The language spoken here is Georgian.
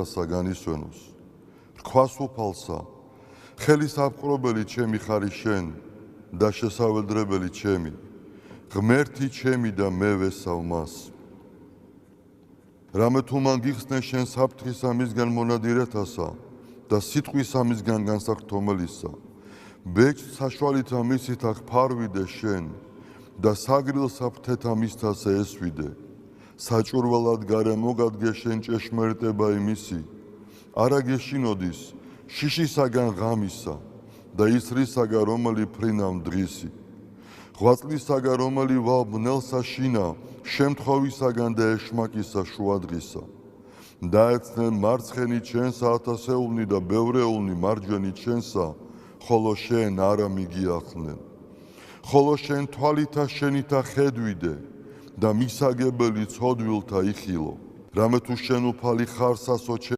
ხალსა განისვენოს. რქვას უფალსა, ხელის აპყრობელი ჩემი ხარი შენ და შესავალდრებელი ჩემი, ღმერთი ჩემი და მე ვესავ მას. რამე თუ მან გიხსნე შენ საფრთხისა მისგან მონადირეთასა და სიტყვისა მისგან განსახტომელისა, ბეჭდ საშვალითა მისითა გფარვიდე შენ და საგრილსა ფრთეთა მისთასე ესვიდე. საჭურველად გარე მოგადგე შენ ჭეშმარიტება იმისი, არა გეშინოდის შიშისაგან ღამისა და ისრისაგან რომელი ფრინავ დღისი. ღვაწლისაგან რომელი ვალ ბნელსა შინა, შემთხვევისაგან და ეშმაკისა შუადღისა. დაეცნენ მარცხენი ჩვენსა ათასეულნი და ბევრეულნი მარჯვენი ჩვენსა, ხოლო შენ არა მიგიახნენ. ხოლო შენ თვალითა შენითა ხედვიდე და მისაგებელი ცოდვილთა იხილო. რამე თუ შენ უფალი ხარ სასო